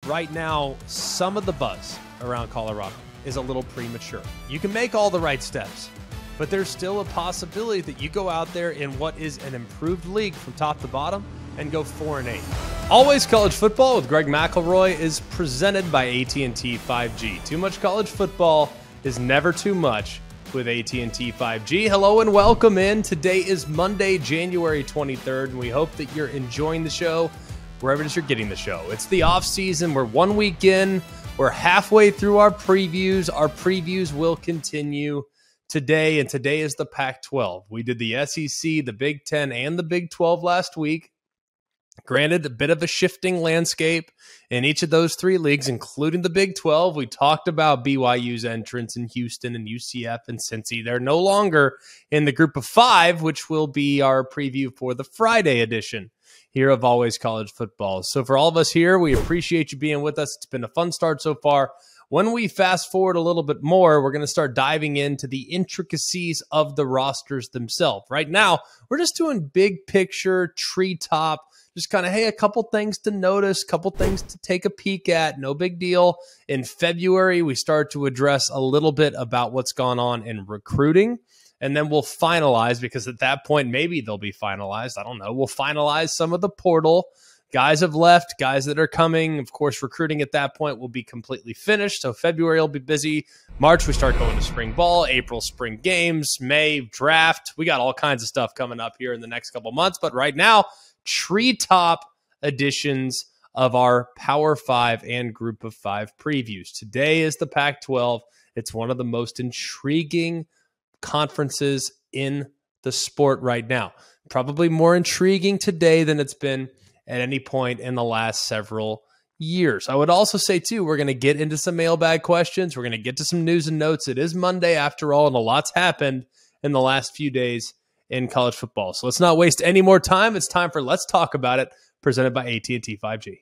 right now, some of the buzz around Colorado is a little premature. You can make all the right steps, but there's still a possibility that you go out there in what is an improved league from top to bottom and go 4-8. Always College Football with Greg McElroy is presented by AT&T 5G. Too much college football is never too much with AT&T 5G. Hello and welcome in. Today is Monday, January 23rd, and we hope that you're enjoying the show wherever it is you're getting the show. It's the off season. We're 1 week in. We're halfway through our previews. Our previews will continue today, and today is the Pac-12. We did the SEC, the Big Ten, and the Big 12 last week. Granted, a bit of a shifting landscape in each of those three leagues, including the Big 12. We talked about BYU's entrance in Houston and UCF and Cincy. They're no longer in the group of five, which will be our preview for the Friday edition here of Always College Football. So for all of us here, we appreciate you being with us. It's been a fun start so far. When we fast forward a little bit more, we're going to start diving into the intricacies of the rosters themselves. Right now, we're just doing big picture, treetop, just kind of, hey, a couple things to notice, couple things to take a peek at. No big deal. In February, we start to address a little bit about what's gone on in recruiting. And then we'll finalize, because at that point, maybe they'll be finalized. I don't know. We'll finalize some of the portal. Guys have left, guys that are coming. Of course, recruiting at that point will be completely finished. So February will be busy. March, we start going to spring ball. April, spring games. May, draft. We got all kinds of stuff coming up here in the next couple months. But right now, treetop editions of our Power 5 and Group of 5 previews. Today is the Pac-12. It's one of the most intriguing conferences in the sport right now. Probably more intriguing today than it's been at any point in the last several years. I would also say, too, we're going to get into some mailbag questions. We're going to get to some news and notes. It is Monday, after all, and a lot's happened in the last few days in college football. So let's not waste any more time. It's time for Let's Talk About It, presented by AT&T 5G.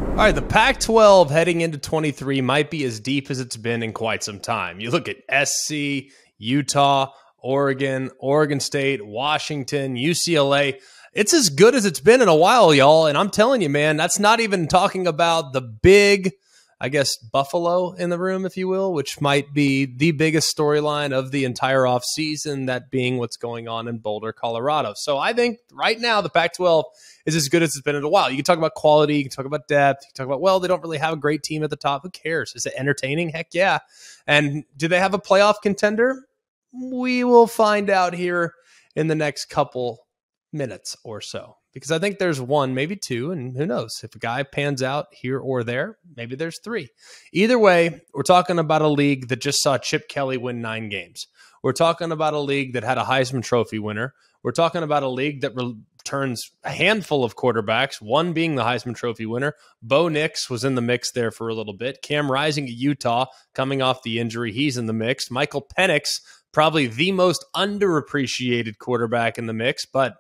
All right, the Pac-12 heading into 23 might be as deep as it's been in quite some time. You look at SC, Utah, Oregon, Oregon State, Washington, UCLA. It's as good as it's been in a while, y'all. And I'm telling you, man, that's not even talking about the big, I guess, Buffalo in the room, if you will, which might be the biggest storyline of the entire offseason, that being what's going on in Boulder, Colorado. So I think right now the Pac-12 is as good as it's been in a while. You can talk about quality, you can talk about depth, you can talk about, well, they don't really have a great team at the top. Who cares? Is it entertaining? Heck yeah. And do they have a playoff contender? We will find out here in the next couple minutes or so, because I think there's one, maybe two, and who knows, if a guy pans out here or there, maybe there's three. Either way, we're talking about a league that just saw Chip Kelly win 9 games. We're talking about a league that had a Heisman Trophy winner. We're talking about a league that returns a handful of quarterbacks, one being the Heisman Trophy winner. Bo Nix was in the mix there for a little bit. Cam Rising at Utah, coming off the injury, he's in the mix. Michael Penix, probably the most underappreciated quarterback in the mix, but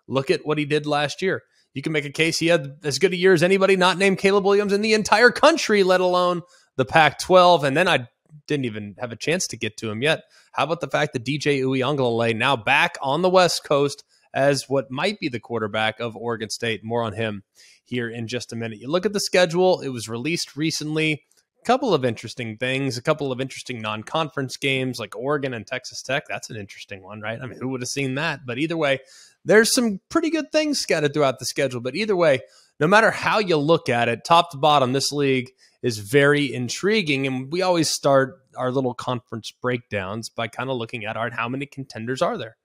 look at what he did last year. You can make a case he had as good a year as anybody not named Caleb Williams in the entire country, let alone the Pac-12. And then I didn't even have a chance to get to him yet. How about the fact that DJ Uiagalelei now back on the West Coast as what might be the quarterback of Oregon State? More on him here in just a minute. You look at the schedule. It was released recently. A couple of interesting things, a couple of interesting non-conference games like Oregon and Texas Tech. That's an interesting one, right? I mean, who would have seen that? But either way, there's some pretty good things scattered throughout the schedule. But either way, no matter how you look at it, top to bottom, this league is very intriguing. And we always start our little conference breakdowns by kind of looking at, all right, how many contenders are there?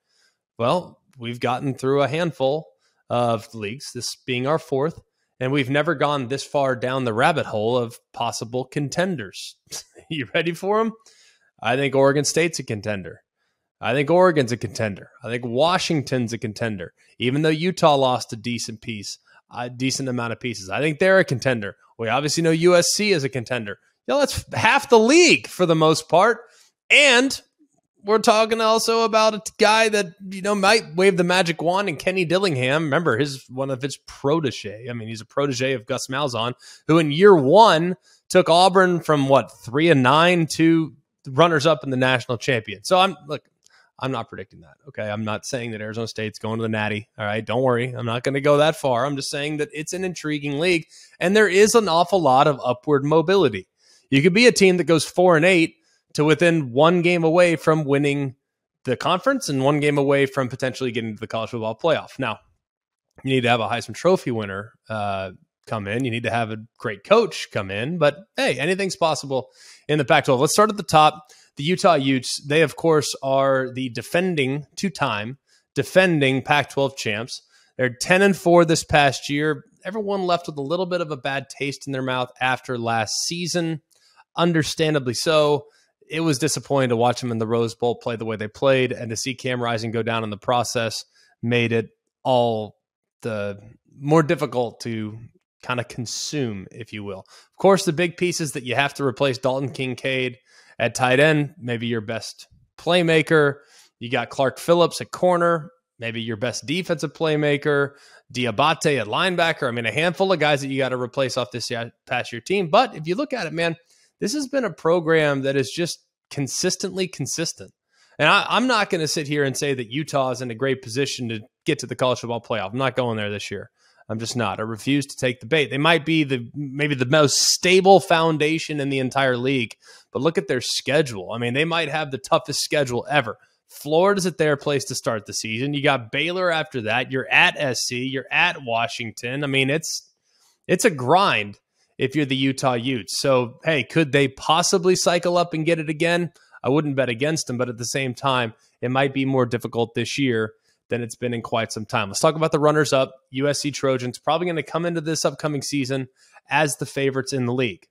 Well, we've gotten through a handful of leagues, this being our fourth, and we've never gone this far down the rabbit hole of possible contenders. You ready for them? I think Oregon State's a contender. I think Oregon's a contender. I think Washington's a contender, even though Utah lost a decent amount of pieces. I think they're a contender. We obviously know USC is a contender. That's half the league for the most part. And we're talking also about a guy that, might wave the magic wand, and Kenny Dillingham. Remember, one of his protege. I mean, he's a protege of Gus Malzahn, who in year one took Auburn from 3-9 to runners up in the national champion. So I'm not predicting that. Okay. I'm not saying that Arizona State's going to the Natty. All right. Don't worry. I'm not going to go that far. I'm just saying that it's an intriguing league and there is an awful lot of upward mobility. You could be a team that goes 4-8 to within one game away from winning the conference and one game away from potentially getting to the college football playoff. Now, you need to have a Heisman Trophy winner come in. You need to have a great coach come in. But, hey, anything's possible in the Pac-12. Let's start at the top. The Utah Utes, they, of course, are the two-time defending Pac-12 champs. They're 10-4 this past year. Everyone left with a little bit of a bad taste in their mouth after last season. Understandably so. It was disappointing to watch them in the Rose Bowl play the way they played, and to see Cam Rising go down in the process made it all the more difficult to kind of consume, if you will. Of course, the big pieces that you have to replace Dalton Kincaid at tight end, maybe your best playmaker. You got Clark Phillips at corner, maybe your best defensive playmaker. Diabate at linebacker. I mean, a handful of guys that you got to replace off this past year team. But if you look at it, man, this has been a program that is just consistently consistent. And I'm not going to sit here and say that Utah is in a great position to get to the college football playoff. I'm not going there this year. I'm just not. I refuse to take the bait. They might be maybe the most stable foundation in the entire league, but look at their schedule. I mean, they might have the toughest schedule ever. Florida's at their place to start the season. You got Baylor after that. You're at SC. You're at Washington. I mean, it's a grind if you're the Utah Utes. So, hey, could they possibly cycle up and get it again? I wouldn't bet against them, but at the same time, it might be more difficult this year than it's been in quite some time. Let's talk about the runners-up. USC Trojans probably going to come into this upcoming season as the favorites in the league.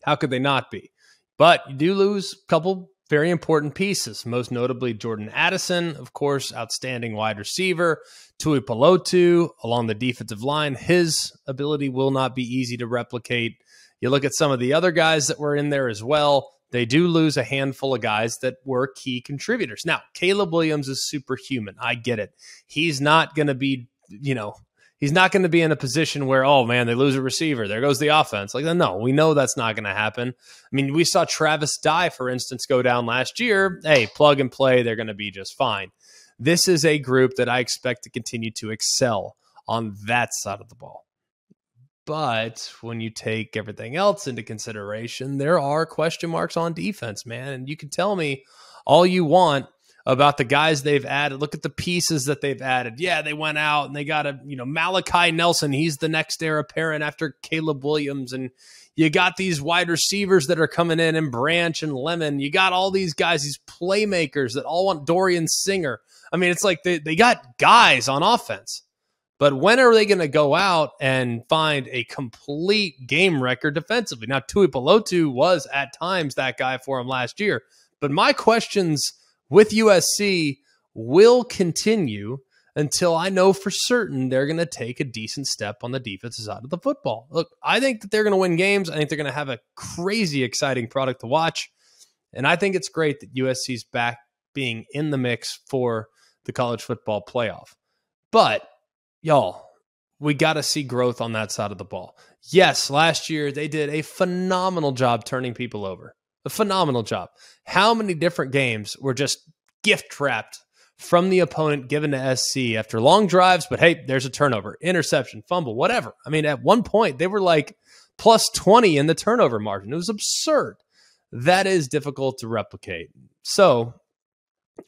How could they not be? But you do lose a couple very important pieces, most notably Jordan Addison, of course, outstanding wide receiver. Tui Pelotu along the defensive line. His ability will not be easy to replicate. You look at some of the other guys that were in there as well. They do lose a handful of guys that were key contributors. Now, Caleb Williams is superhuman. I get it. He's not going to be, he's not going to be in a position where, oh, man, they lose a receiver. There goes the offense. Like, no, we know that's not going to happen. I mean, we saw Travis Dye, for instance, go down last year. Hey, plug and play. They're going to be just fine. This is a group that I expect to continue to excel on that side of the ball. But when you take everything else into consideration, there are question marks on defense, man. And you can tell me all you want about the guys they've added. Look at the pieces that they've added. Yeah, they went out and they got Malachi Nelson. He's the next heir apparent after Caleb Williams. And you got these wide receivers that are coming in and Branch and Lemon. You got all these guys, these playmakers that all want Dorian Singer. I mean, it's like they got guys on offense. But when are they going to go out and find a complete game record defensively? Now, Tui Pelotu was at times that guy for him last year. But my questions with USC will continue until I know for certain they're going to take a decent step on the defensive side of the football. Look, I think that they're going to win games. I think they're going to have a crazy exciting product to watch. And I think it's great that USC's back being in the mix for the college football playoff. But y'all, we got to see growth on that side of the ball. Yes, last year they did a phenomenal job turning people over. A phenomenal job. How many different games were just gift wrapped from the opponent given to SC after long drives, but hey, there's a turnover, interception, fumble, whatever. I mean, at one point, they were like plus 20 in the turnover margin. It was absurd. That is difficult to replicate. So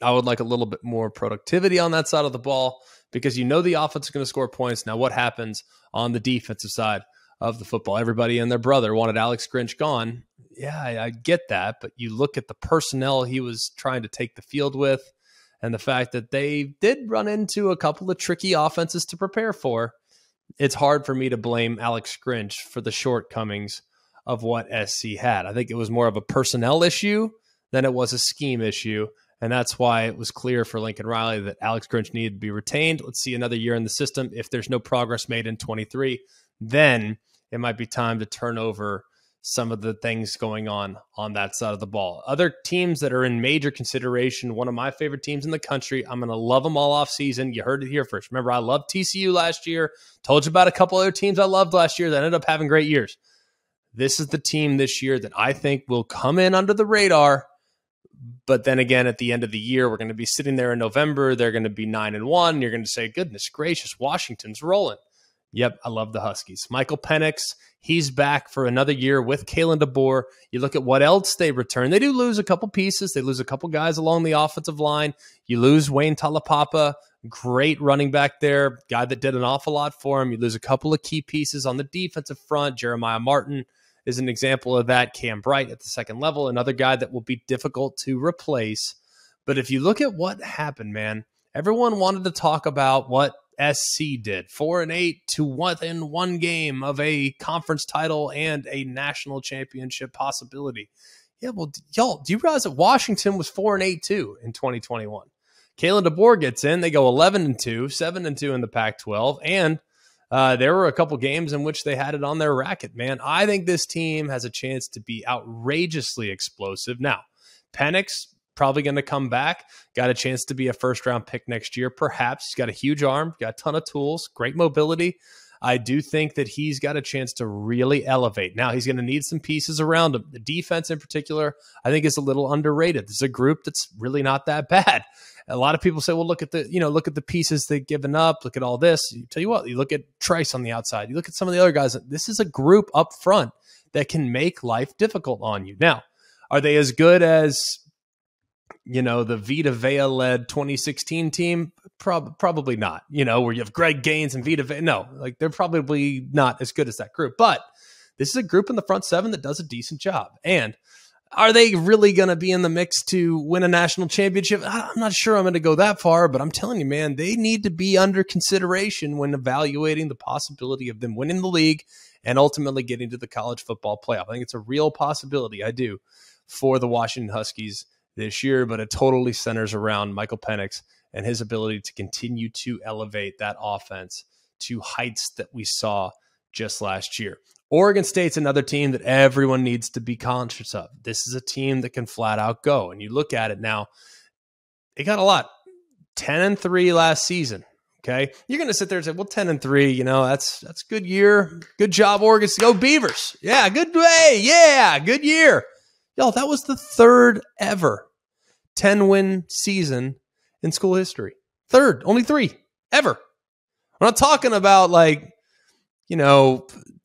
I would like a little bit more productivity on that side of the ball, because the offense is going to score points. Now, what happens on the defensive side of the football? Everybody and their brother wanted Alex Grinch gone. Yeah, I get that, but you look at the personnel he was trying to take the field with and the fact that they did run into a couple of tricky offenses to prepare for. It's hard for me to blame Alex Grinch for the shortcomings of what SC had. I think it was more of a personnel issue than it was a scheme issue. And that's why it was clear for Lincoln Riley that Alex Grinch needed to be retained. Let's see another year in the system. If there's no progress made in 23, then it might be time to turn over some of the things going on that side of the ball. Other teams that are in major consideration, one of my favorite teams in the country. I'm going to love them all off season. You heard it here first. Remember, I loved TCU last year. Told you about a couple other teams I loved last year that ended up having great years. This is the team this year that I think will come in under the radar, But then again, at the end of the year, we're going to be sitting there in November. They're going to be 9-1. You're going to say, goodness gracious, Washington's rolling. Yep, I love the Huskies. Michael Penix, he's back for another year with Kalen DeBoer. You look at what else they return. They do lose a couple pieces. They lose a couple guys along the offensive line. You lose Wayne Talapapa, great running back there, guy that did an awful lot for him. You lose a couple of key pieces on the defensive front. Jeremiah Martin is an example of that. Cam Bright at the second level, another guy that will be difficult to replace. But if you look at what happened, man, everyone wanted to talk about what SC did, 4-8 to within one game of a conference title and a national championship possibility. Yeah, well, y'all, do you realize that Washington was 4-8 too in 2021? Kalen DeBoer gets in. They go 11-2, 7-2 in the Pac-12, and there were a couple games in which they had it on their racket, man. I think this team has a chance to be outrageously explosive. Now, Penix, probably going to come back. Got a chance to be a first-round pick next year, perhaps. He's got a huge arm, got a ton of tools, great mobility. I do think that he's got a chance to really elevate. Now, he's going to need some pieces around him. The defense in particular, I think, is a little underrated. This is a group that's really not that bad. A lot of people say, well, look at the pieces they've given up. Look at all this. You tell you what, you look at Trice on the outside. You look at some of the other guys. This is a group up front that can make life difficult on you. Now, are they as good as the Vita Vea-led 2016 team? Probably not, where you have Greg Gaines and Vita Vea. No, they're probably not as good as that group. But this is a group in the front seven that does a decent job. And are they really going to be in the mix to win a national championship? I'm not sure I'm going to go that far, but I'm telling you, man, they need to be under consideration when evaluating the possibility of them winning the league and ultimately getting to the college football playoff. I think it's a real possibility, I do, for the Washington Huskies this year, but it totally centers around Michael Penix and his ability to continue to elevate that offense to heights that we saw just last year. Oregon State's another team that everyone needs to be conscious of. This is a team that can flat out go. And you look at it now, they got a lot. 10-3 last season. Okay. You're going to sit there and say, well, 10-3, that's good year. Good job, Oregon. Go Beavers. Yeah. Good way. Yeah. Good year. Yo, that was the third ever 10-win season in school history. Third, only 3 ever. We're not talking about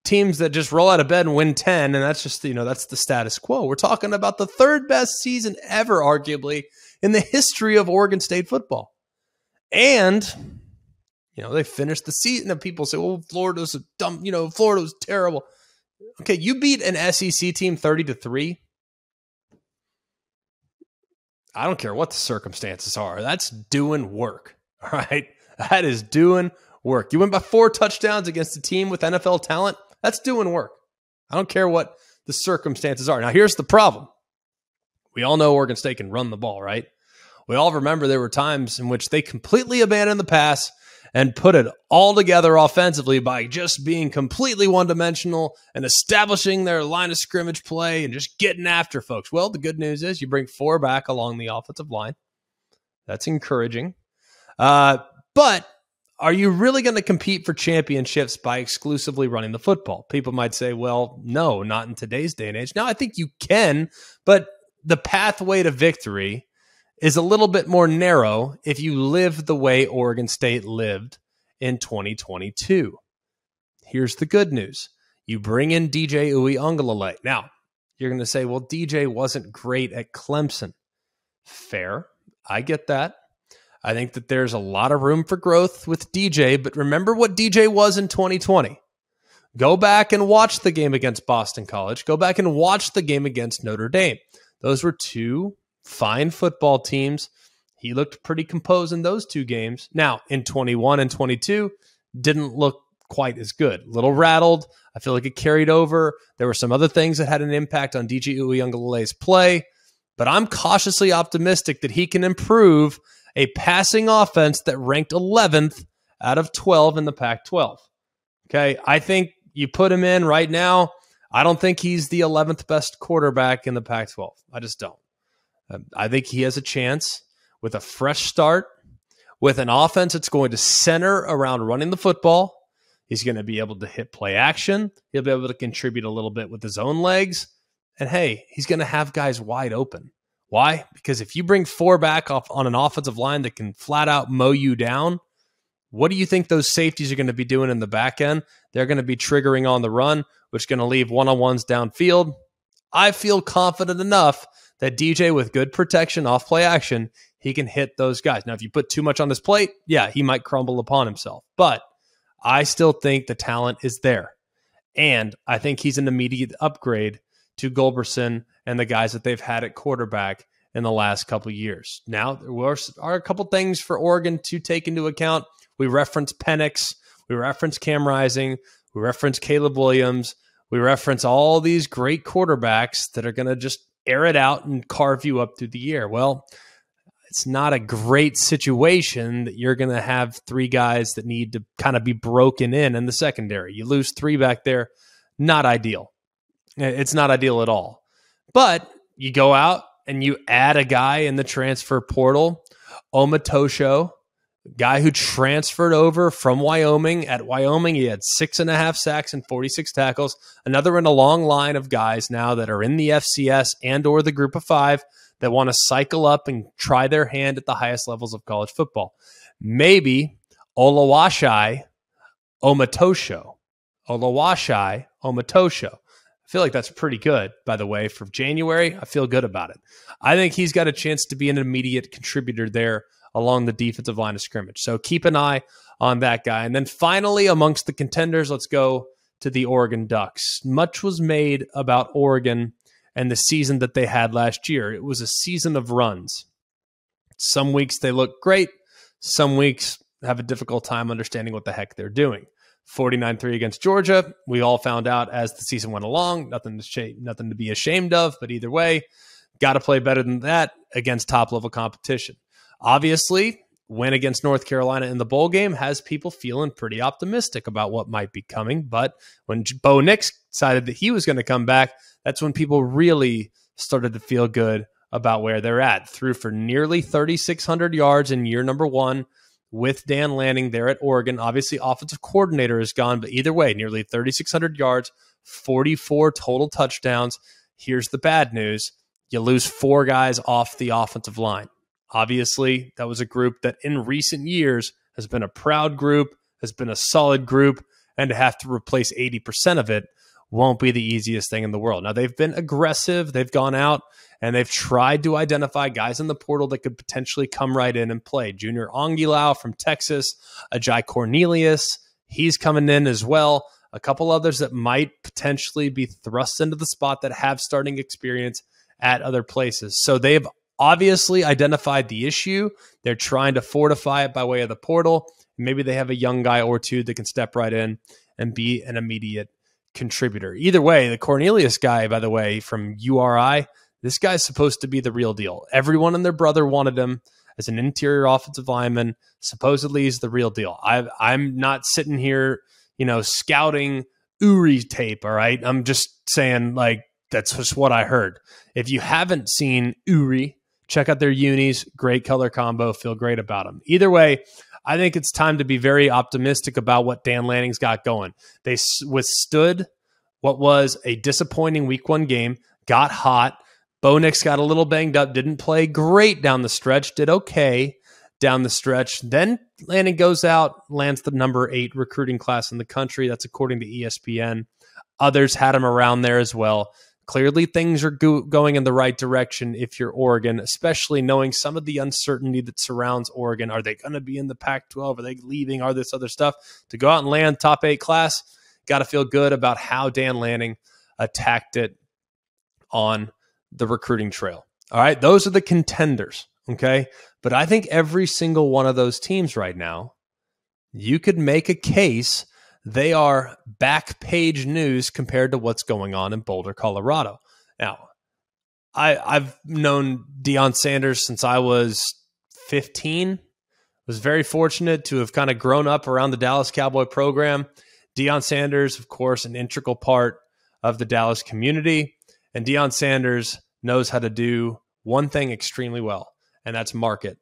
teams that just roll out of bed and win 10, and that's just, that's the status quo. We're talking about the third best season ever, arguably, in the history of Oregon State football. And, they finished the season, and people say, well, Florida's a dumb, Florida's terrible. Okay, you beat an SEC team 30-3. I don't care what the circumstances are. That's doing work. All right. That is doing work. You went by 4 touchdowns against a team with NFL talent. That's doing work. I don't care what the circumstances are. Now, here's the problem. We all know Oregon State can run the ball, right? We all remember there were times in which they completely abandoned the pass and put it all together offensively by just being completely one-dimensional and establishing their line of scrimmage play and just getting after folks. Well, the good news is you bring 4 back along the offensive line. That's encouraging. But are you really going to compete for championships by exclusively running the football? People might say, well, no, not in today's day and age. Now, I think you can, but the pathway to victory is a little bit more narrow if you live the way Oregon State lived in 2022. Here's the good news. You bring in DJ Uiagalelei. Now, you're going to say, well, DJ wasn't great at Clemson. Fair. I get that. I think that there's a lot of room for growth with DJ, but remember what DJ was in 2020. Go back and watch the game against Boston College. Go back and watch the game against Notre Dame. Those were 2 fine football teams. He looked pretty composed in those 2 games. Now, in 21 and 22, didn't look quite as good. A little rattled. I feel like it carried over. There were some other things that had an impact on DJ Uiagalelei's play, but I'm cautiously optimistic that he can improve a passing offense that ranked 11th out of 12 in the Pac-12. Okay, I think you put him in right now. I don't think he's the 11th best quarterback in the Pac-12. I just don't. I think he has a chance with a fresh start, with an offense that's going to center around running the football. He's going to be able to hit play action. He'll be able to contribute a little bit with his own legs. And hey, he's going to have guys wide open. Why? Because if you bring 4 back off on an offensive line that can flat out mow you down, what do you think those safeties are going to be doing in the back end? They're going to be triggering on the run, which is going to leave one-on-ones downfield. I feel confident enough that DJ, with good protection off play action, he can hit those guys. Now, if you put too much on this plate, yeah, he might crumble upon himself. But I still think the talent is there. And I think he's an immediate upgrade to Gulberson and the guys that they've had at quarterback in the last couple of years. Now, there are a couple things for Oregon to take into account. We reference Penix. We reference Cam Rising. We reference Caleb Williams. We reference all these great quarterbacks that are going to just air it out and carve you up through the year. Well, it's not a great situation that you're going to have 3 guys that need to kind of be broken in the secondary. You lose 3 back there, not ideal. It's not ideal at all. But you go out and you add a guy in the transfer portal, Omatosho, guy who transferred over from Wyoming. At Wyoming, he had 6.5 sacks and 46 tackles. Another in a long line of guys now that are in the FCS and or the group of 5 that want to cycle up and try their hand at the highest levels of college football. Maybe Olawashai Omatosho. I feel like that's pretty good, by the way, for January. I feel good about it. I think he's got a chance to be an immediate contributor there along the defensive line of scrimmage. So keep an eye on that guy. And then finally, amongst the contenders, let's go to the Oregon Ducks. Much was made about Oregon and the season that they had last year. It was a season of runs. Some weeks they look great. Some weeks have a difficult time understanding what the heck they're doing. 49-3 against Georgia. We all found out as the season went along. Nothing to be ashamed of, but either way, got to play better than that against top-level competition. Obviously, win against North Carolina in the bowl game has people feeling pretty optimistic about what might be coming. But when Bo Nix decided that he was going to come back, that's when people really started to feel good about where they're at. Threw for nearly 3,600 yards in year number 1 with Dan Lanning there at Oregon. Obviously, offensive coordinator is gone, but either way, nearly 3,600 yards, 44 total touchdowns. Here's the bad news. You lose 4 guys off the offensive line. Obviously, that was a group that in recent years has been a proud group, has been a solid group, and to have to replace 80% of it won't be the easiest thing in the world. Now, they've been aggressive. They've gone out and they've tried to identify guys in the portal that could potentially come right in and play. Junior Angulau from Texas, Ajay Cornelius, he's coming in as well. A couple others that might potentially be thrust into the spot that have starting experience at other places. So they've obviously identified the issue. They're trying to fortify it by way of the portal. Maybe they have a young guy or 2 that can step right in and be an immediate contributor. Either way, the Cornelius guy, by the way, from URI, this guy's supposed to be the real deal. Everyone and their brother wanted him as an interior offensive lineman. Supposedly he's the real deal. I'm not sitting here, scouting Uri tape, all right? I'm just saying, that's just what I heard. If you haven't seen Uri, check out their unis. Great color combo. Feel great about them. Either way, I think it's time to be very optimistic about what Dan Lanning's got going. They withstood what was a disappointing week 1 game, got hot. Bo Nix got a little banged up, didn't play great down the stretch, did okay down the stretch. Then Lanning goes out, lands the number 8 recruiting class in the country. That's according to ESPN. Others had him around there as well. Clearly, things are going in the right direction if you're Oregon, especially knowing some of the uncertainty that surrounds Oregon. Are they going to be in the Pac-12? Are they leaving? Are this other stuff? To go out and land top 8 class, got to feel good about how Dan Lanning attacked it on the recruiting trail. All right, those are the contenders, okay? But I think every single one of those teams right now, you could make a case they are back page news compared to what's going on in Boulder, Colorado. Now, I've known Deion Sanders since I was 15. Was very fortunate to have kind of grown up around the Dallas Cowboy program. Deion Sanders, of course, an integral part of the Dallas community. And Deion Sanders knows how to do one thing extremely well, and that's market.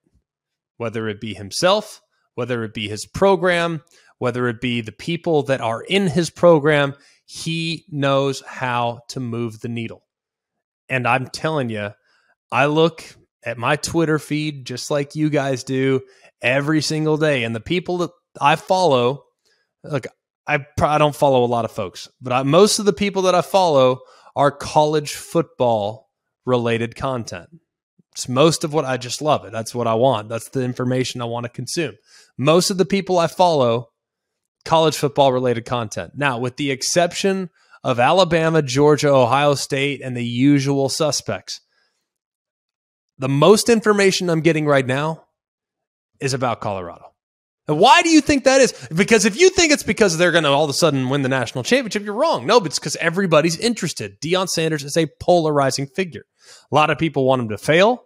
Whether it be himself, whether it be his program, whether it be the people that are in his program, he knows how to move the needle. And I'm telling you, I look at my Twitter feed just like you guys do every single day. And the people that I follow, look, I don't follow a lot of folks, but most of the people that I follow are college football related content. It's most of what I just love it. That's what I want. That's the information I want to consume. Most of the people I follow, college football related content. Now, with the exception of Alabama, Georgia, Ohio State, and the usual suspects, the most information I'm getting right now is about Colorado. And why do you think that is? Because if you think it's because they're going to all of a sudden win the national championship, you're wrong. No, but it's because everybody's interested. Deion Sanders is a polarizing figure. A lot of people want him to fail.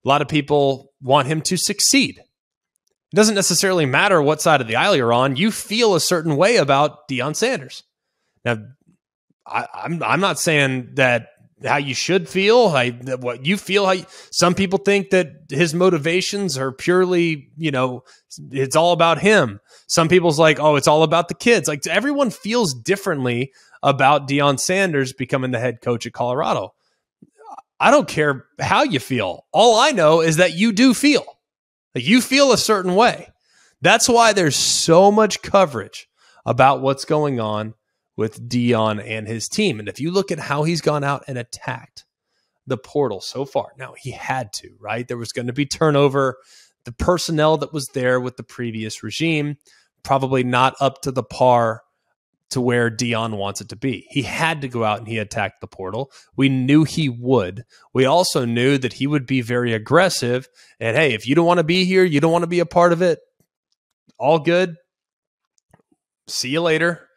A lot of people want him to succeed. It doesn't necessarily matter what side of the aisle you're on. You feel a certain way about Deion Sanders. Now, I'm not saying that how you should feel, what you feel. Some people think that his motivations are purely, it's all about him. Some people's like, oh, it's all about the kids. Like, everyone feels differently about Deion Sanders becoming the head coach at Colorado. I don't care how you feel. All I know is that you do feel. Like, you feel a certain way. That's why there's so much coverage about what's going on with Deion and his team. And if you look at how he's gone out and attacked the portal so far, now he had to, right? There was going to be turnover. The personnel that was there with the previous regime, probably not up to the par to where Deion wants it to be. He had to go out and he attacked the portal. We knew he would. We also knew that he would be very aggressive. And hey, if you don't want to be here, you don't want to be a part of it, all good. See you later.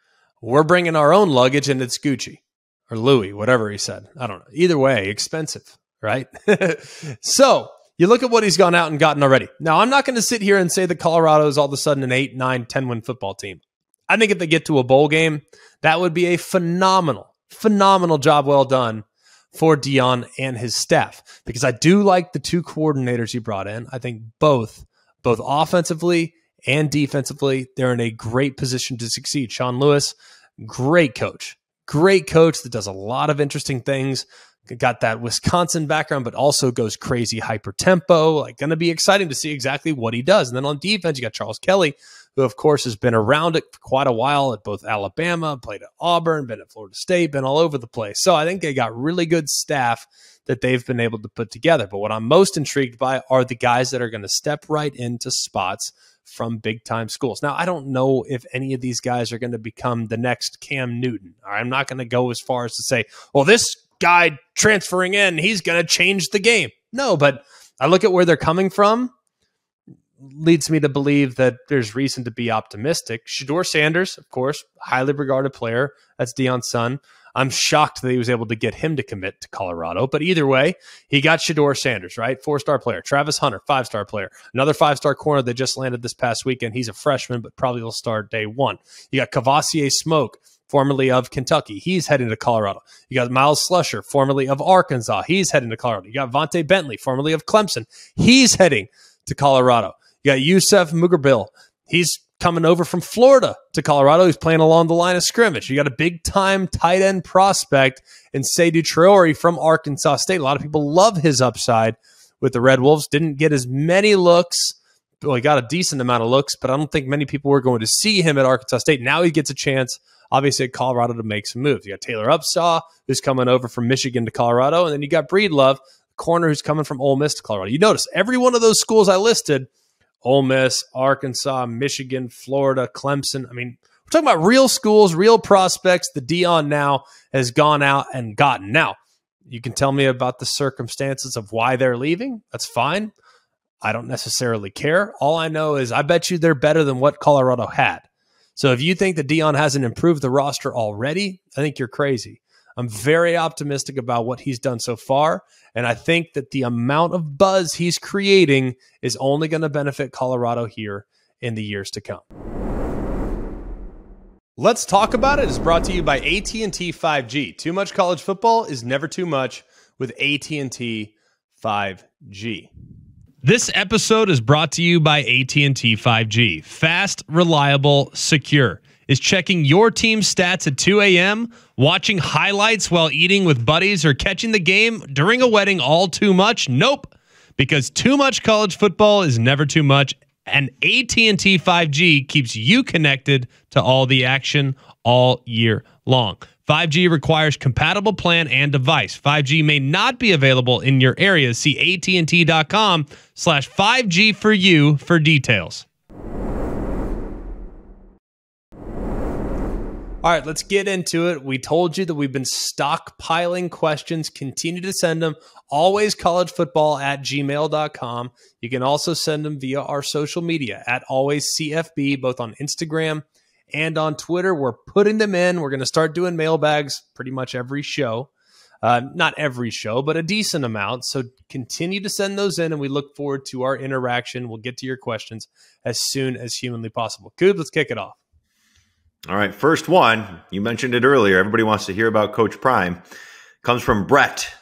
We're bringing our own luggage and it's Gucci or Louis, whatever he said. I don't know. Either way, expensive, right? So you look at what he's gone out and gotten already. Now, I'm not going to sit here and say that Colorado is all of a sudden an 8, 9, 10-win football team. I think if they get to a bowl game, that would be a phenomenal job well done for Deion and his staff, because I do like the two coordinators he brought in. I think both offensively and defensively, they're in a great position to succeed. Sean Lewis, great coach that does a lot of interesting things. Got that Wisconsin background, but also goes crazy hyper tempo. Like, going to be exciting to see exactly what he does. And then on defense, you got Charles Kelly, who of course has been around it for quite a while at both Alabama, played at Auburn, been at Florida State, been all over the place. So I think they got really good staff that they've been able to put together. But what I'm most intrigued by are the guys that are going to step right into spots from big-time schools. Now, I don't know if any of these guys are going to become the next Cam Newton. I'm not going to go as far as to say, well, this guy transferring in, he's going to change the game. No, but I look at where they're coming from, leads me to believe that there's reason to be optimistic. Shedeur Sanders, of course, highly regarded player. That's Deion's son. I'm shocked that he was able to get him to commit to Colorado. But either way, he got Shedeur Sanders, right? 4-star player. Travis Hunter, 5-star player. Another 5-star corner that just landed this past weekend. He's a freshman, but probably will start day one. You got Kavosiey Smoke, formerly of Kentucky. He's heading to Colorado. You got Miles Slusher, formerly of Arkansas. He's heading to Colorado. You got Vontae Bentley, formerly of Clemson. He's heading to Colorado. You got Yusuf Mugerbil. He's coming over from Florida to Colorado. He's playing along the line of scrimmage. You got a big-time tight end prospect in Seydou Traore from Arkansas State. A lot of people love his upside with the Red Wolves. Didn't get as many looks. Well, he got a decent amount of looks, but I don't think many people were going to see him at Arkansas State. Now he gets a chance, obviously, at Colorado to make some moves. You got Taylor Upshaw, who's coming over from Michigan to Colorado, and then you got Breedlove, corner who's coming from Ole Miss to Colorado. You notice every one of those schools I listed, Ole Miss, Arkansas, Michigan, Florida, Clemson. I mean, we're talking about real schools, real prospects that Deion now has gone out and gotten. Now, you can tell me about the circumstances of why they're leaving. That's fine. I don't necessarily care. All I know is I bet you they're better than what Colorado had. So if you think that Deion hasn't improved the roster already, I think you're crazy. I'm very optimistic about what he's done so far, and I think that the amount of buzz he's creating is only going to benefit Colorado here in the years to come. Let's Talk About It is brought to you by AT&T 5G. Too much college football is never too much with AT&T 5G. This episode is brought to you by AT&T 5G. Fast, reliable, secure. Is checking your team's stats at 2 a.m., watching highlights while eating with buddies, or catching the game during a wedding all too much? Nope, because too much college football is never too much, and AT&T 5G keeps you connected to all the action all year long. 5G requires compatible plan and device. 5G may not be available in your area. See AT&T.com/5G for you for details. All right, let's get into it. We told you that we've been stockpiling questions. Continue to send them. Always collegefootball@gmail.com. You can also send them via our social media at alwayscfb, both on Instagram and on Twitter. We're putting them in. We're going to start doing mailbags pretty much every show. Not every show, but a decent amount. So continue to send those in, and we look forward to our interaction. We'll get to your questions as soon as humanly possible. Coob, let's kick it off. All right, first one, you mentioned it earlier. Everybody wants to hear about Coach Prime. Comes from Brett.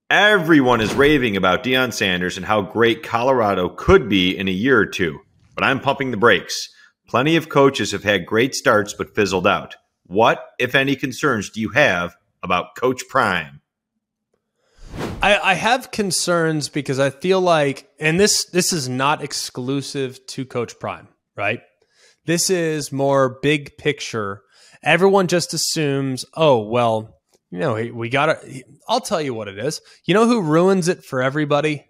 Everyone is raving about Deion Sanders and how great Colorado could be in a year or two. But I'm pumping the brakes. Plenty of coaches have had great starts but fizzled out. What, if any, concerns do you have about Coach Prime? I have concerns because I feel like, and this is not exclusive to Coach Prime, right? This is more big picture. Everyone just assumes, oh, well, you know, we got to, I'll tell you what it is. You know who ruins it for everybody?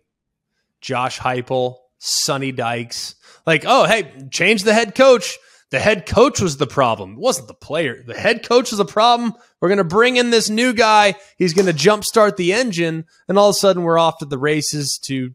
Josh Heupel, Sonny Dykes. Like, oh, hey, change the head coach. The head coach was the problem. It wasn't the player. The head coach was the problem. We're going to bring in this new guy. He's going to jumpstart the engine. And all of a sudden we're off to the races to,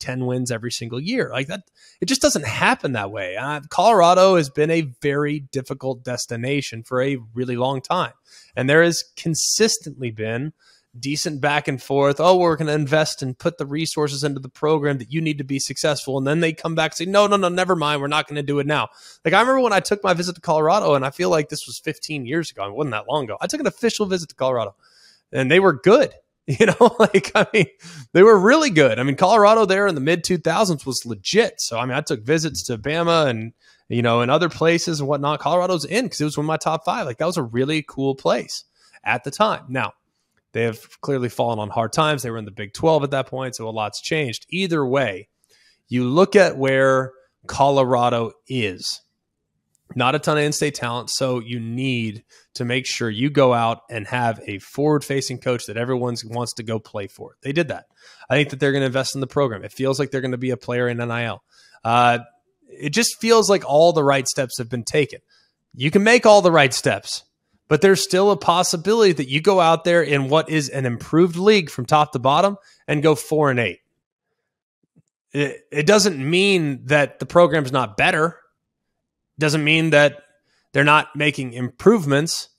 10 wins every single year. Like that, it just doesn't happen that way. Colorado has been a very difficult destination for a really long time. And there has consistently been decent back and forth. Oh, we're going to invest and put the resources into the program that you need to be successful. And then they come back and say, no, never mind. We're not going to do it now. Like I remember when I took my visit to Colorado, and I feel like this was 15 years ago. It wasn't that long ago. I took an official visit to Colorado and they were good. They were really good. I mean, Colorado there in the mid 2000s was legit. So, I took visits to Bama and, and other places and whatnot. Colorado's in because it was one of my top 5. Like that was a really cool place at the time. Now, they have clearly fallen on hard times. They were in the Big 12 at that point, so a lot's changed. Either way, you look at where Colorado is. Not a ton of in-state talent, so you need to make sure you go out and have a forward-facing coach that everyone wants to go play for. They did that. I think that they're going to invest in the program. It feels like they're going to be a player in NIL. It just feels like all the right steps have been taken. You can make all the right steps, but there's still a possibility that you go out there in what is an improved league from top to bottom and go 4-8. It doesn't mean that the program's not better. It doesn't mean that they're not making improvements,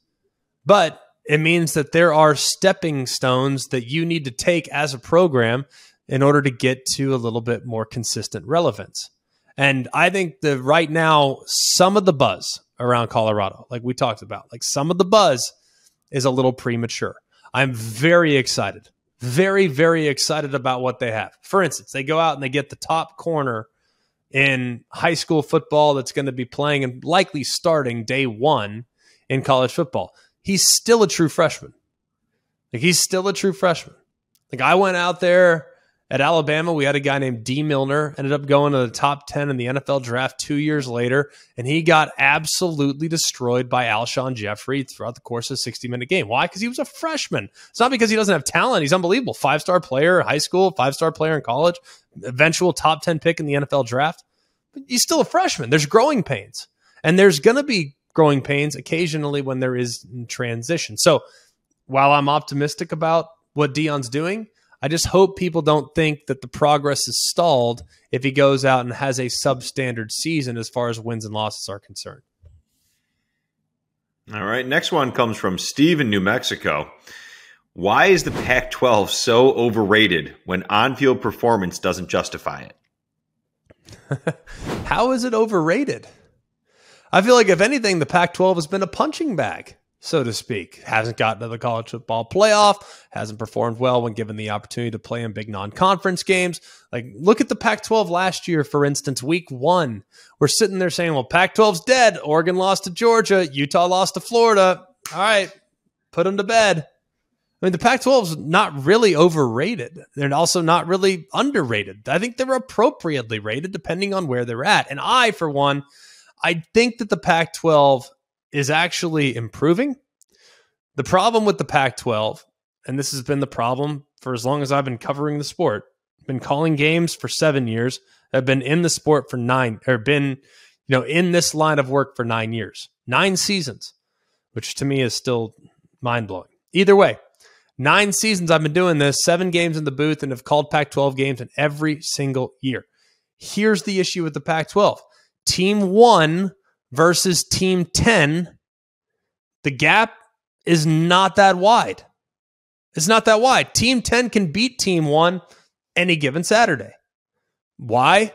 but it means that there are stepping stones that you need to take as a program in order to get to a little bit more consistent relevance. And I think that right now, some of the buzz around Colorado, like we talked about, like some of the buzz is a little premature. I'm very excited, very, very excited about what they have. For instance, they go out and they get the top corner in high school football that's going to be playing and likely starting day 1 in college football. He's still a true freshman. He's still a true freshman. I went out there at Alabama. We had a guy named D. Milner, ended up going to the top 10 in the NFL draft 2 years later, and he got absolutely destroyed by Alshon Jeffrey throughout the course of a 60-minute game. Why? Because he was a freshman. It's not because he doesn't have talent. He's unbelievable. 5-star player in high school, 5-star player in college, eventual top 10 pick in the NFL draft. But he's still a freshman. There's growing pains, and there's going to be growing pains occasionally when there is transition. So while I'm optimistic about what Deion's doing, I just hope people don't think that the progress is stalled if he goes out and has a substandard season as far as wins and losses are concerned. All right, next one comes from Steve in New Mexico. Why is the Pac-12 so overrated when on-field performance doesn't justify it? How is it overrated? I feel like, if anything, the Pac-12 has been a punching bag so to speak. Hasn't gotten to the college football playoff, hasn't performed well when given the opportunity to play in big non-conference games. Like, look at the Pac-12 last year, for instance, week 1. We're sitting there saying, well, Pac-12's dead. Oregon lost to Georgia. Utah lost to Florida. All right, put them to bed. I mean, the Pac-12 is not really overrated. They're also not really underrated. I think they're appropriately rated depending on where they're at. And I, for one, I think that the Pac-12 is actually improving. The problem with the Pac-12, and this has been the problem for as long as I've been covering the sport, been calling games for 7 years, I've been in the sport for 9, or been, in this line of work for 9 years, 9 seasons, which to me is still mind-blowing. Either way, 9 seasons I've been doing this, 7 games in the booth, and have called Pac-12 games in every single year. Here's the issue with the Pac-12. Team 1 versus Team 10, the gap is not that wide. It's not that wide. Team 10 can beat Team 1 any given Saturday. Why?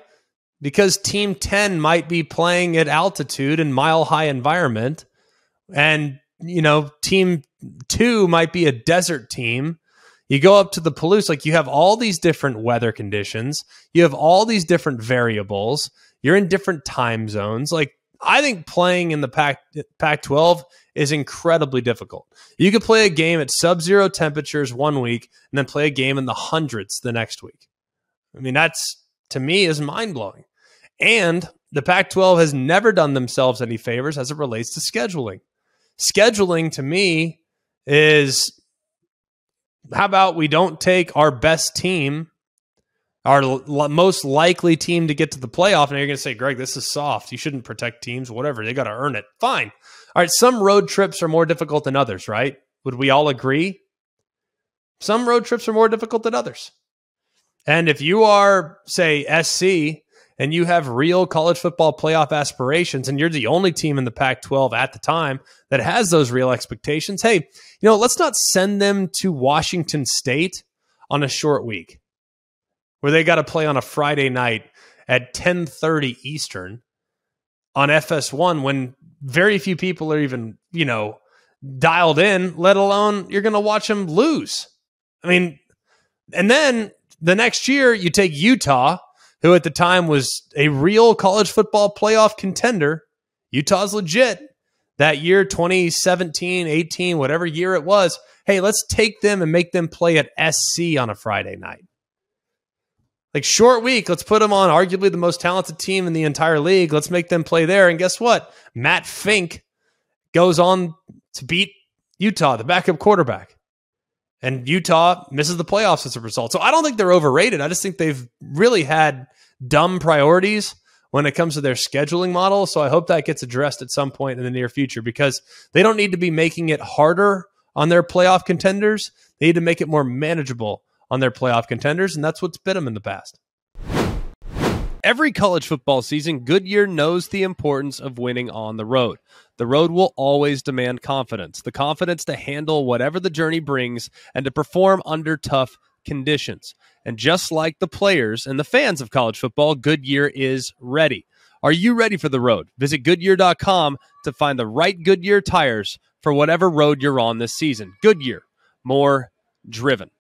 Because Team 10 might be playing at altitude and mile-high environment, and, Team 2 might be a desert team. You go up to the Palouse, like, you have all these different weather conditions. You have all these different variables. You're in different time zones. Like, I think playing in the Pac-12 is incredibly difficult. You could play a game at sub-zero temperatures one week and then play a game in the hundreds the next week. I mean, that's, to me, is mind-blowing. And the Pac-12 has never done themselves any favors as it relates to scheduling. Scheduling, to me, is, how about we don't take our best team, our most likely team to get to the playoff, and you're going to say, Greg, this is soft. You shouldn't protect teams, whatever. They got to earn it. Fine. All right, some road trips are more difficult than others, right? Would we all agree? Some road trips are more difficult than others. And if you are, say, SC, and you have real college football playoff aspirations, and you're the only team in the Pac-12 at the time that has those real expectations, hey, let's not send them to Washington State on a short week where they got to play on a Friday night at 10:30 Eastern on FS1 when very few people are even, dialed in, let alone you're going to watch them lose. I mean, and then the next year you take Utah, who at the time was a real college football playoff contender. Utah's legit. That year, 2017, 18, whatever year it was, hey, let's take them and make them play at SC on a Friday night. Like, short week, let's put them on arguably the most talented team in the entire league. Let's make them play there. And guess what? Matt Fink goes on to beat Utah, the backup quarterback. And Utah misses the playoffs as a result. So I don't think they're overrated. I just think they've really had dumb priorities when it comes to their scheduling model. So I hope that gets addressed at some point in the near future, because they don't need to be making it harder on their playoff contenders. They need to make it more manageable on their playoff contenders, and that's what's bit them in the past. Every college football season, Goodyear knows the importance of winning on the road. The road will always demand confidence, the confidence to handle whatever the journey brings and to perform under tough conditions. And just like the players and the fans of college football, Goodyear is ready. Are you ready for the road? Visit Goodyear.com to find the right Goodyear tires for whatever road you're on this season. Goodyear, more driven.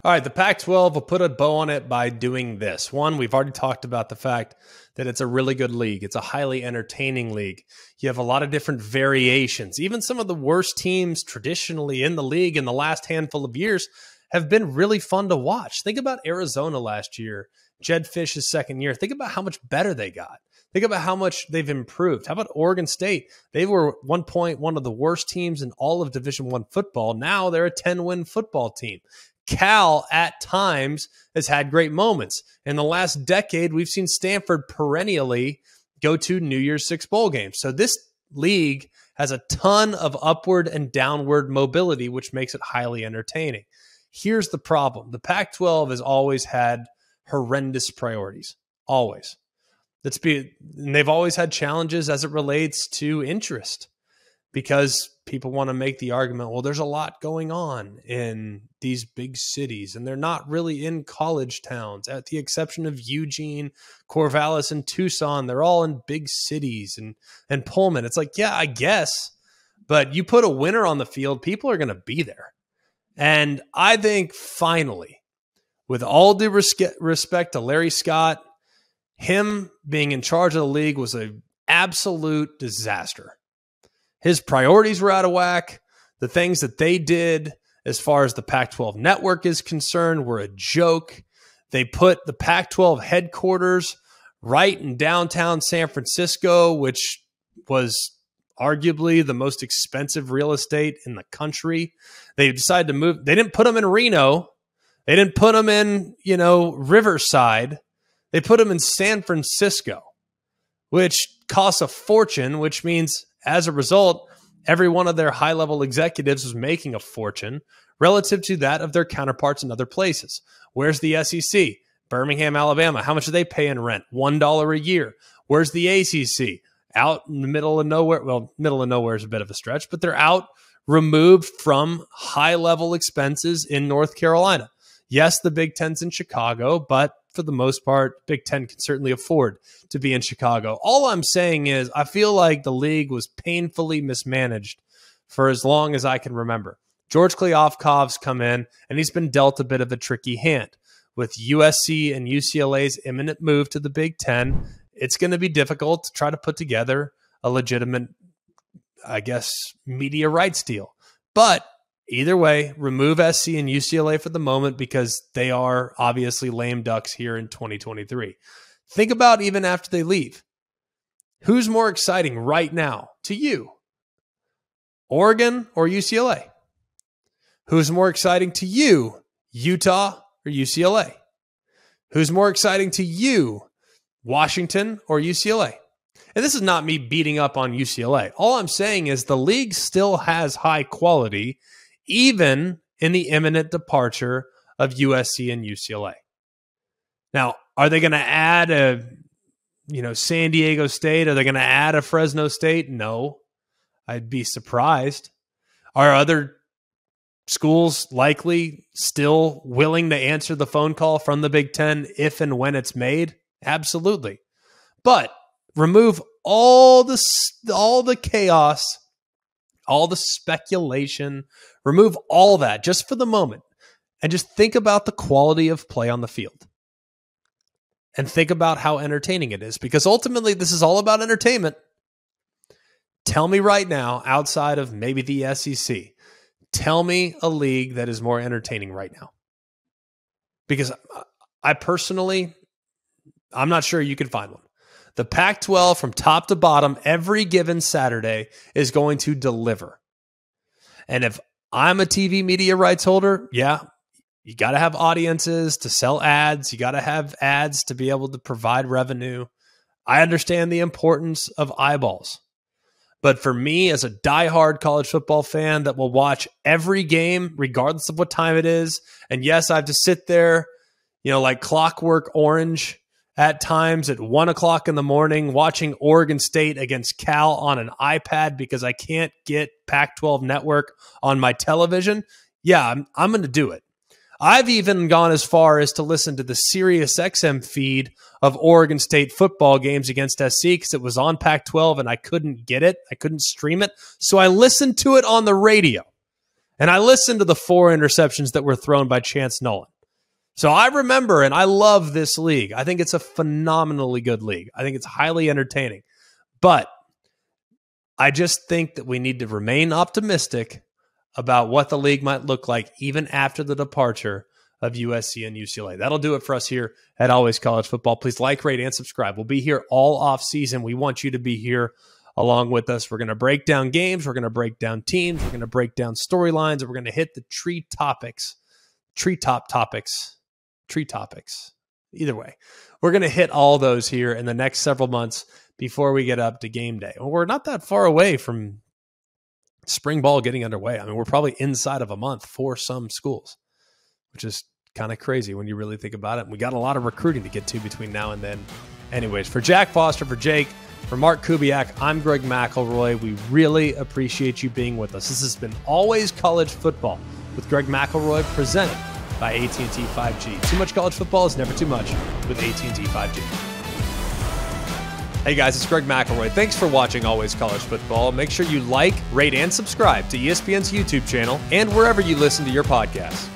All right, the Pac-12 will put a bow on it by doing this. One, we've already talked about the fact that it's a really good league. It's a highly entertaining league. You have a lot of different variations. Even some of the worst teams traditionally in the league in the last handful of years have been really fun to watch. Think about Arizona last year, Jed Fish's second year. Think about how much better they got. Think about how much they've improved. How about Oregon State? They were at one point one of the worst teams in all of Division I football. Now they're a 10-win football team. Cal, at times, has had great moments. In the last decade, we've seen Stanford perennially go to New Year's Six bowl games. So this league has a ton of upward and downward mobility, which makes it highly entertaining. Here's the problem. The Pac-12 has always had horrendous priorities. Always. And they've always had challenges as it relates to interest, because people want to make the argument, well, there's a lot going on in these big cities, and they're not really in college towns, at the exception of Eugene, Corvallis, and Tucson. They're all in big cities and Pullman. It's like, yeah, I guess, But you put a winner on the field, people are going to be there. And I think finally, with all due respect to Larry Scott, him being in charge of the league was an absolute disaster. His priorities were out of whack. The things that they did as far as the Pac-12 network is concerned were a joke. They put the Pac-12 headquarters right in downtown San Francisco, which was arguably the most expensive real estate in the country. They decided to move. They didn't put them in Reno. They didn't put them in, Riverside. They put them in San Francisco, which costs a fortune, which means as a result, every one of their high-level executives was making a fortune relative to that of their counterparts in other places. Where's the SEC? Birmingham, Alabama. How much do they pay in rent? $1 a year. Where's the ACC? Out in the middle of nowhere. Well, middle of nowhere is a bit of a stretch, but they're out removed from high-level expenses in North Carolina. Yes, the Big Ten's in Chicago, but for the most part, Big Ten can certainly afford to be in Chicago. All I'm saying is I feel like the league was painfully mismanaged for as long as I can remember. George Kliavkov's come in, and he's been dealt a bit of a tricky hand. With USC and UCLA's imminent move to the Big Ten, it's going to be difficult to try to put together a legitimate, media rights deal. But either way, remove SC and UCLA for the moment because they are obviously lame ducks here in 2023. Think about even after they leave. Who's more exciting right now to you? Oregon or UCLA? Who's more exciting to you? Utah or UCLA? Who's more exciting to you? Washington or UCLA? And this is not me beating up on UCLA. All I'm saying is the league still has high quality, even in the imminent departure of USC and UCLA. Now, are they going to add a, San Diego State? Are they going to add a Fresno State? No. I'd be surprised. Are other schools likely still willing to answer the phone call from the Big Ten if and when it's made? Absolutely. But remove all the chaos, all the speculation, remove all that just for the moment, and just think about the quality of play on the field. And think about how entertaining it is, because ultimately this is all about entertainment. Tell me right now, outside of maybe the SEC, tell me a league that is more entertaining right now. Because I'm not sure you can find one. The Pac-12 from top to bottom every given Saturday is going to deliver. And if I'm a TV media rights holder, you got to have audiences to sell ads. You got to have ads to be able to provide revenue. I understand the importance of eyeballs. But for me, as a diehard college football fan that will watch every game, regardless of what time it is, and yes, I have to sit there, like Clockwork Orange at times at 1 o'clock in the morning watching Oregon State against Cal on an iPad because I can't get Pac-12 network on my television. Yeah, I'm going to do it. I've even gone as far as to listen to the Sirius XM feed of Oregon State football games against SC because it was on Pac-12 and I couldn't get it. I couldn't stream it. So I listened to it on the radio. And I listened to the 4 interceptions that were thrown by Chance Nolan. So I remember, and I love this league. I think it's a phenomenally good league. I think it's highly entertaining. But I just think that we need to remain optimistic about what the league might look like even after the departure of USC and UCLA. That'll do it for us here at Always College Football. Please like, rate, and subscribe. We'll be here all off season. We want you to be here along with us. We're going to break down games. We're going to break down teams. We're going to break down storylines. And we're going to hit the treetop topics. Either way, we're going to hit all those here in the next several months before we get up to game day. Well, we're not that far away from spring ball getting underway. I mean, we're probably inside of a month for some schools, which is kind of crazy when you really think about it. We got a lot of recruiting to get to between now and then. Anyways, for Jack Foster, for Jake, for Mark Kubiak, I'm Greg McElroy. We really appreciate you being with us. This has been Always College Football with Greg McElroy, presented by AT&T 5G. Too much college football is never too much with AT&T 5G. Hey guys, it's Greg McElroy. Thanks for watching Always College Football. Make sure you like, rate, and subscribe to ESPN's YouTube channel and wherever you listen to your podcasts.